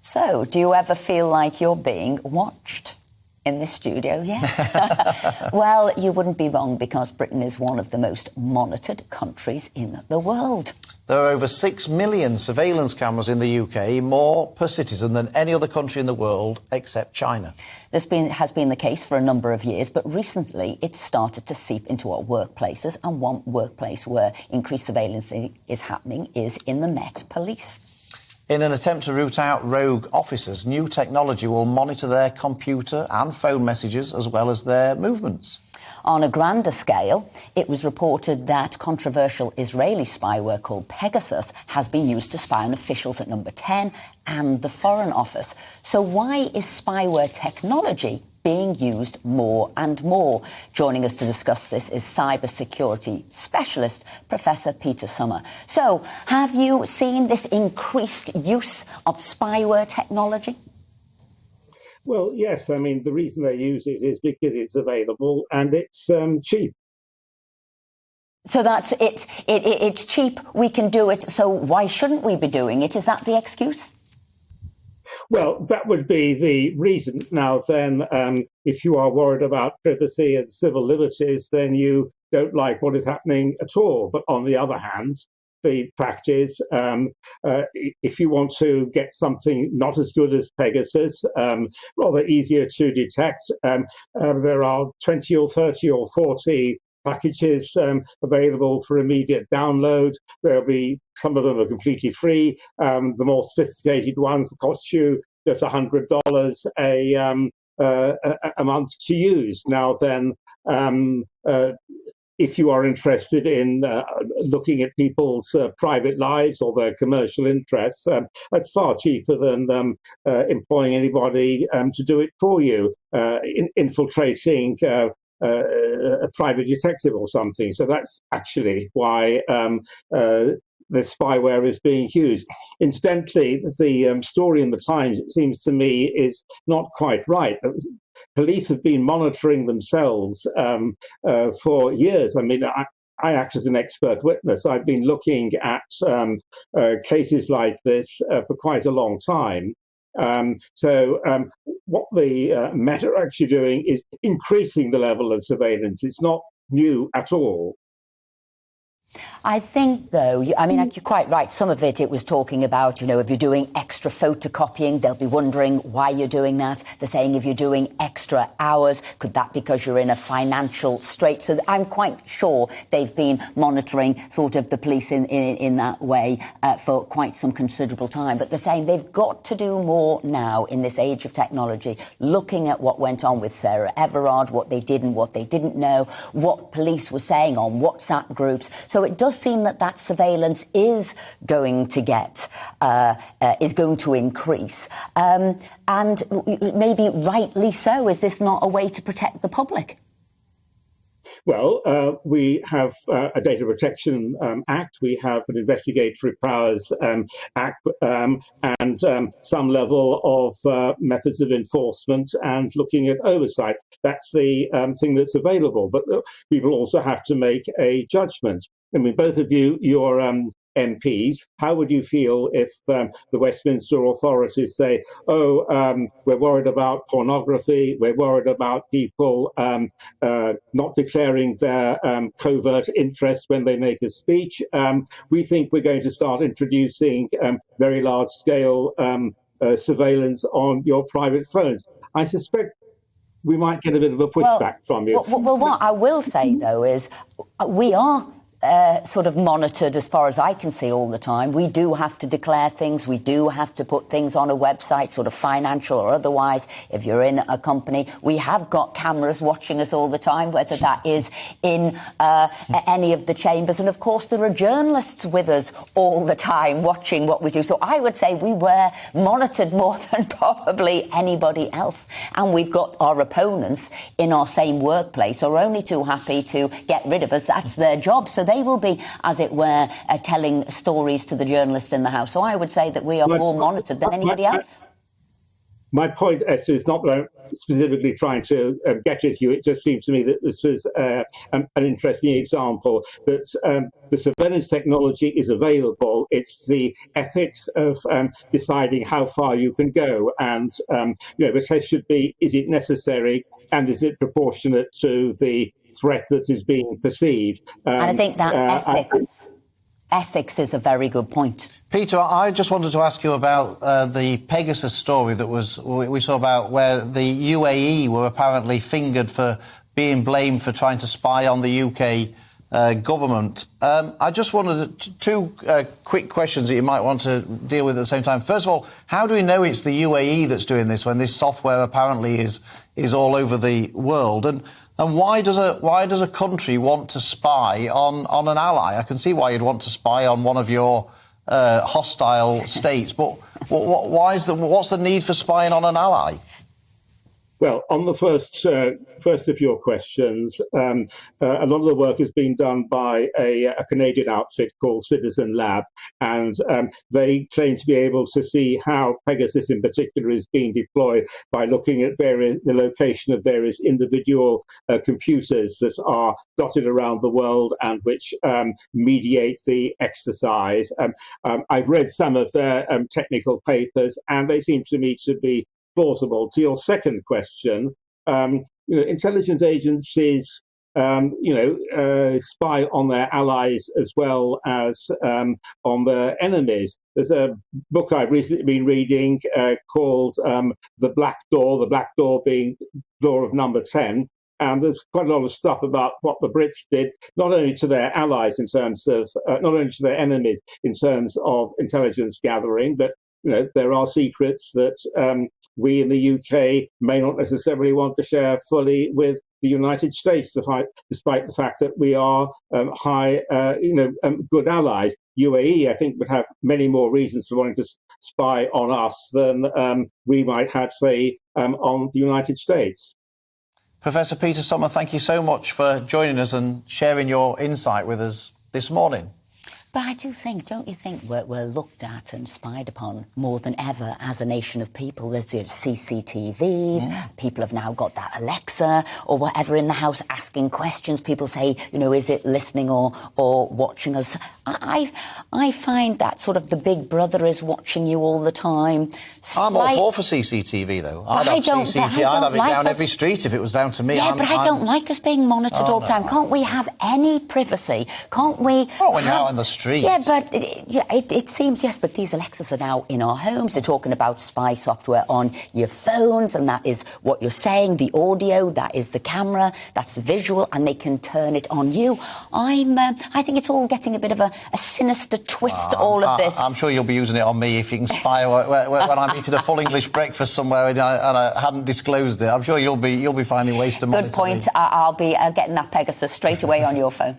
So, do you ever feel like you're being watched? In this studio, yes. Well, you wouldn't be wrong, because Britain is one of the most monitored countries in the world. There are over 6 million surveillance cameras in the UK, more per citizen than any other country in the world except China. This has been the case for a number of years, but recently it's started to seep into our workplaces, and one workplace where increased surveillance is happening is in the Met Police. In an attempt to root out rogue officers, new technology will monitor their computer and phone messages as well as their movements. On a grander scale, it was reported that controversial Israeli spyware called Pegasus has been used to spy on officials at Number 10 and the Foreign Office. So why is spyware technology being used more and more? Joining us to discuss this is cybersecurity specialist Professor Peter Sommer. So, have you seen this increased use of spyware technology? Well, yes. I mean, the reason they use it is because it's available and it's cheap. So that's it. It's cheap. We can do it. So why shouldn't we be doing it? Is that the excuse? Well, that would be the reason. Now, then, if you are worried about privacy and civil liberties, then you don't like what is happening at all. But on the other hand, the fact is, if you want to get something not as good as Pegasus, rather easier to detect, there are 20 or 30 or 40 packages available for immediate download. There'll be, some of them are completely free. The more sophisticated ones will cost you just $100 a month to use. Now then, if you are interested in looking at people's private lives or their commercial interests, that's far cheaper than employing anybody to do it for you, infiltrating a private detective or something. So that's actually why the spyware is being used. Incidentally, the story in the Times, it seems to me, is not quite right. Police have been monitoring themselves for years. I mean, I act as an expert witness. I've been looking at cases like this for quite a long time. So what the Met are actually doing is increasing the level of surveillance. It's not new at all. I think, though, you're quite right. Some of it was talking about, if you're doing extra photocopying, they'll be wondering why you're doing that. They're saying if you're doing extra hours, could that be because you're in a financial strait? So I'm quite sure they've been monitoring sort of the police in that way for quite some considerable time. But they're saying they've got to do more now in this age of technology, looking at what went on with Sarah Everard, what they did and what they didn't know, what police were saying on WhatsApp groups. So it does seem that surveillance is going to increase, and maybe rightly so. Is this not a way to protect the public? Well, we have a Data Protection Act, we have an Investigatory Powers Act, and some level of methods of enforcement and looking at oversight. That's the thing that's available. But people also have to make a judgment. I mean, both of you, you're MPs. How would you feel if the Westminster authorities say, we're worried about pornography, we're worried about people not declaring their covert interest when they make a speech. We think we're going to start introducing very large-scale surveillance on your private phones. I suspect we might get a bit of a pushback from you. Well, what I will say, though, is we are sort of monitored as far as I can see all the time. We do have to declare things. We do have to put things on a website, sort of financial or otherwise. If you're in a company, we have got cameras watching us all the time, whether that is in any of the chambers. And of course, there are journalists with us all the time watching what we do. So I would say we were monitored more than probably anybody else. And we've got our opponents in our same workplace are only too happy to get rid of us. That's their job. So they will be, as it were, telling stories to the journalists in the House. So I would say that we are more monitored than anybody else. My point, Esther, is not that I'm specifically trying to get at you. It just seems to me that this was an interesting example that the surveillance technology is available. It's the ethics of deciding how far you can go. And, the test should be, is it necessary and is it proportionate to the threat that is being perceived? And I think that ethics is a very good point. Peter, I just wanted to ask you about the Pegasus story that we saw about where the UAE were apparently fingered for being blamed for trying to spy on the UK government. I just wanted two quick questions that you might want to deal with at the same time. First of all, how do we know it's the UAE that's doing this when this software apparently is all over the world? And why does a country want to spy on an ally? I can see why you'd want to spy on one of your hostile states, but what's the need for spying on an ally? Well, on the first of your questions, a lot of the work has been done by a Canadian outfit called Citizen Lab, and they claim to be able to see how Pegasus in particular is being deployed by looking at the location of various individual computers that are dotted around the world and which mediate the exercise. I've read some of their technical papers, and they seem to me to be plausible. To your second question, intelligence agencies, spy on their allies as well as on their enemies. There's a book I've recently been reading called The Black Door being door of number 10. And there's quite a lot of stuff about what the Brits did, not only to their allies in terms of, not only to their enemies in terms of intelligence gathering, but there are secrets that we in the UK may not necessarily want to share fully with the United States, despite the fact that we are good allies. UAE, I think, would have many more reasons for wanting to spy on us than we might have, say, on the United States. Professor Peter Sommer, thank you so much for joining us and sharing your insight with us this morning. But I do think, don't you think, we're looked at and spied upon more than ever as a nation of people. There's CCTVs, people have now got that Alexa or whatever in the house asking questions. People say, is it listening or watching us? I find that sort of the big brother is watching you all the time. I'm all for CCTV, though. I'd have it down every street if it was down to me. Yeah, but I don't like us being monitored all the time. Can't we have any privacy? Can't we? Not when you're out in the street. Yeah, but it seems, yes, but these Alexas are now in our homes. They're talking about spy software on your phones, and that is what you're saying, the audio, that is the camera, that's the visual, and they can turn it on you. I think it's all getting a bit of a sinister twist, all of this. I'm sure you'll be using it on me if you can spy when I'm eating a full English breakfast somewhere and I hadn't disclosed it. I'm sure you'll be finding ways to monitor me. Good point. I'll be getting that Pegasus straight away on your phone.